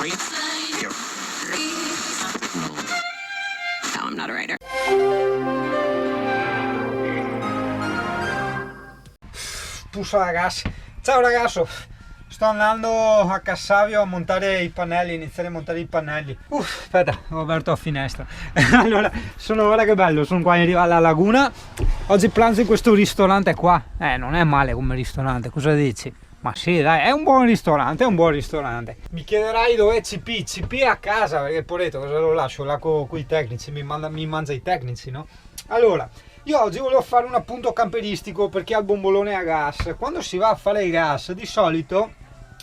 No, I'm not a writer. Pulso a gas. Ciao ragazzo, sto andando a Cassavio a montare i pannelli, iniziare a montare i pannelli. Aspetta, ho aperto la finestra. Allora, guarda che bello, sono qua in riva alla laguna. Oggi pranzo in questo ristorante qua. Non è male come ristorante, cosa dici? Ma sì, dai, è un buon ristorante, è un buon ristorante. Mi chiederai dov'è CP? CP è a casa, perché poretto, cosa lo lascio là con i tecnici, mi mangia i tecnici, no? Allora, io oggi volevo fare un appunto camperistico perché ha il bombolone a gas. Quando si va a fare il gas, di solito,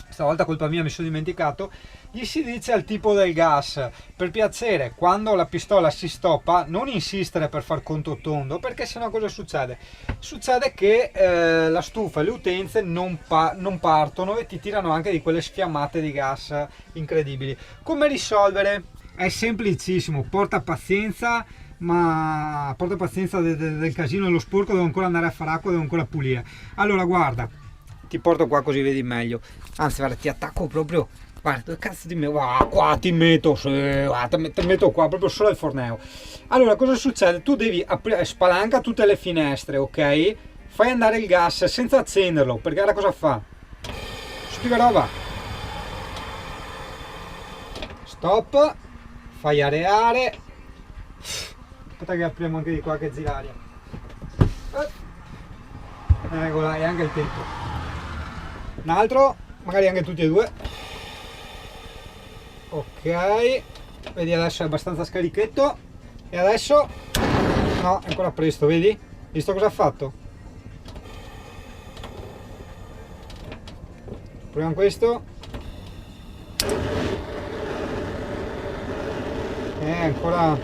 stavolta colpa mia mi sono dimenticato, gli si dice al tipo del gas: per piacere, quando la pistola si stoppa non insistere per far conto tondo, perché sennò cosa succede? Succede che la stufa e le utenze non partono e ti tirano anche di quelle sfiammate di gas incredibili. Come risolvere? È semplicissimo, porta pazienza, ma porta pazienza del casino, dello sporco, devo ancora andare a fare acqua, devo ancora pulire. Allora guarda, ti porto qua così vedi meglio, anzi guarda, ti attacco proprio, guarda, dove cazzo ti metto? Qua ti metto, ti metto qua proprio solo al forneo. Allora cosa succede? Tu devi aprire, spalanca tutte le finestre, ok? Fai andare il gas senza accenderlo, perché guarda cosa fa, spiega roba, stop, fai areare. Aspetta che apriamo anche di qua che gira aria. Eccola, e anche il tetto. Un altro, magari anche tutti e due. Ok, vedi adesso è abbastanza scaricchetto. E adesso, no, è ancora presto, vedi? Visto cosa ha fatto? Proviamo questo. Ancora.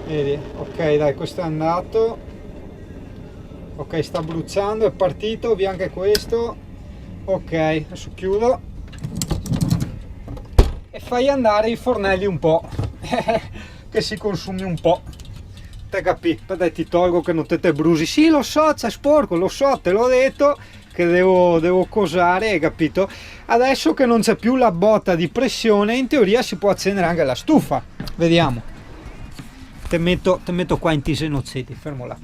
Vedi? Ok, dai, questo è andato. Ok, sta bruciando, è partito, via anche questo. Ok, adesso chiudo e fai andare i fornelli un po'. Che si consumi un po'. Te capì? Aspetta, ti tolgo che non te brusi. Sì, lo so, c'è sporco, lo so, te l'ho detto che devo cosare, hai capito? Adesso che non c'è più la botta di pressione, in teoria si può accendere anche la stufa. Vediamo. Te metto qua in tisa innocenti, fermo là.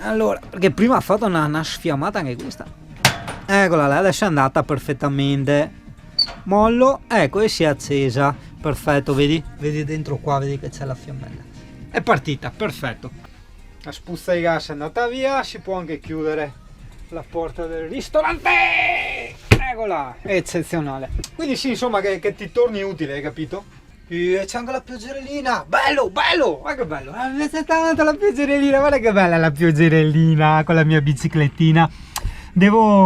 Allora, perché prima ha fatto una sfiammata anche questa. Eccola là, adesso è andata perfettamente. Mollo, ecco, e si è accesa. Perfetto, vedi? Vedi dentro qua, vedi che c'è la fiammella. È partita, perfetto. La spuzza di gas è andata via, si può anche chiudere la porta del ristorante. Eccola, è eccezionale. Quindi sì, insomma, che ti torni utile, hai capito? E c'è anche la pioggerellina, bello, guarda che bello, mi piace tanto la pioggerellina, guarda che bella la pioggerellina con la mia biciclettina.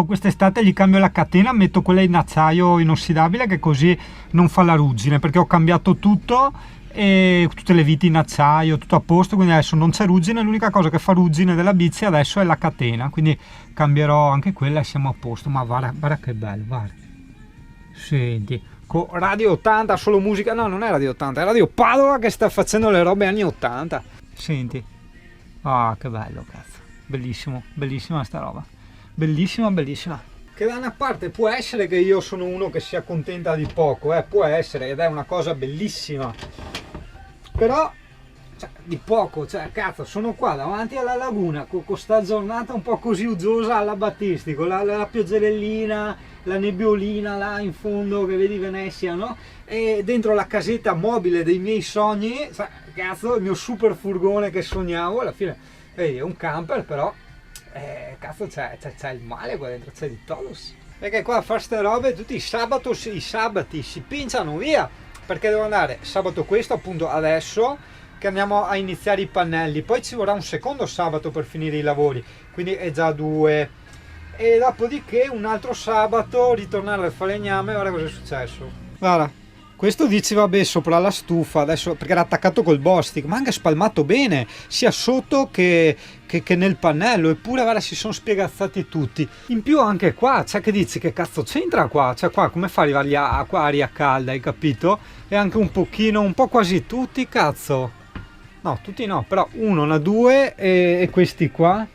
Quest'estate gli cambio la catena, metto quella in acciaio inossidabile che così non fa la ruggine, perché ho cambiato tutto e tutte le viti in acciaio, tutto a posto, quindi adesso non c'è ruggine, l'unica cosa che fa ruggine della bici adesso è la catena, quindi cambierò anche quella e siamo a posto. Ma guarda che bello, guarda, senti. Radio 80, solo musica, no, non è Radio 80, è Radio Padova che sta facendo le robe anni 80. Senti, che bello, cazzo, bellissimo, bellissima sta roba, bellissima. Che da una parte può essere che io sono uno che si accontenta di poco, può essere, ed è una cosa bellissima, però di poco, cazzo, sono qua davanti alla laguna con sta giornata un po' così uggiosa alla Battistico, la pioggerellina, la nebbiolina là in fondo che vedi Venezia, no? E dentro la casetta mobile dei miei sogni, cazzo, il mio super furgone che sognavo, alla fine, vedi, è un camper, però, cazzo, c'è il male qua dentro, c'è di todos. Perché qua a fare ste robe tutti i sabati si pinciano via, perché devo andare sabato questo, appunto adesso, che andiamo a iniziare i pannelli, poi ci vorrà un secondo sabato per finire i lavori, quindi è già 2, e dopodiché un altro sabato ritornare al falegname. Guarda cosa è successo, guarda, questo dice vabbè sopra la stufa adesso perché era attaccato col Bostik, ma anche spalmato bene sia sotto che nel pannello, eppure guarda si sono spiegazzati tutti. In più anche qua, che dici, che cazzo c'entra qua? Qua come fa ad arrivare qua aria calda, hai capito? E anche un po' quasi tutti, cazzo. No, tutti no, però uno, una, due e questi qua,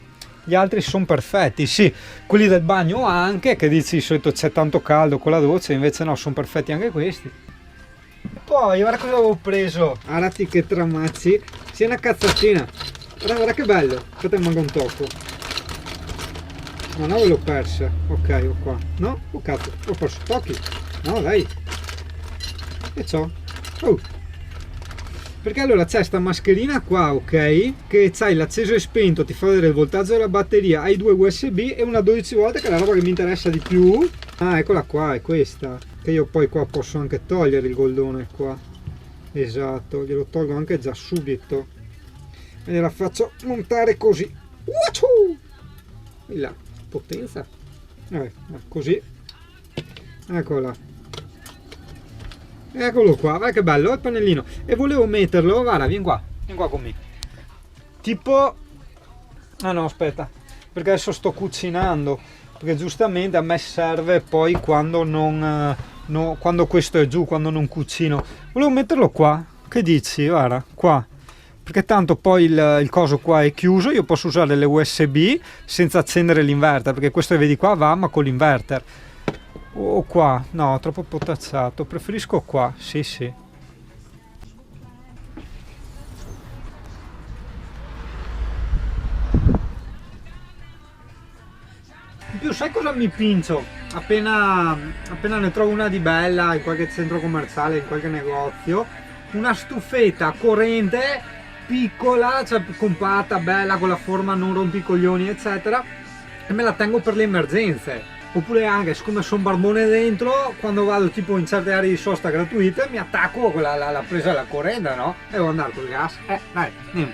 gli altri sono perfetti. Sì, quelli del bagno anche, che dici di solito c'è tanto caldo con la doccia, invece no, sono perfetti anche questi. Poi guarda cosa avevo preso. Arati che tramazzi. Sia una cazzatina. Guarda che bello. Aspetta, manca un tocco. No, no, l'ho persa. Ok, ho qua. No? Oh cazzo, ho perso tocchi. No, dai. E ciò. Oh. Perché allora c'è sta mascherina qua, ok? Che c'hai l'acceso e spento, ti fa vedere il voltaggio della batteria, hai due USB e una 12 volt, che è la roba che mi interessa di più. Ah, eccola qua, è questa. Che io poi qua posso anche togliere il goldone qua. Esatto, glielo tolgo anche già subito. E gliela faccio montare così. Uacciu! E là, potenza. Così. Eccola. Eccolo qua, guarda che bello il pannellino. E volevo metterlo, guarda, vieni qua con me. Tipo, ah no, aspetta, perché adesso sto cucinando, perché giustamente a me serve poi quando non quando questo è giù, quando non cucino. Volevo metterlo qua, che dici? Guarda, qua, perché tanto poi il coso qua è chiuso, io posso usare le USB senza accendere l'inverter, perché questo vedi qua va ma con l'inverter. O qua, no, troppo potazzato, preferisco qua, sì sì. In più sai cosa mi pincio? Appena ne trovo una di bella in qualche centro commerciale, in qualche negozio, una stufetta corrente, piccola, cioè compatta, bella, con la forma non rompicoglioni eccetera, e me la tengo per le emergenze. Oppure anche, siccome sono barbone dentro, quando vado tipo in certe aree di sosta gratuite, mi attacco con la presa della corrente, no? E devo andare col gas. Dai, andiamo.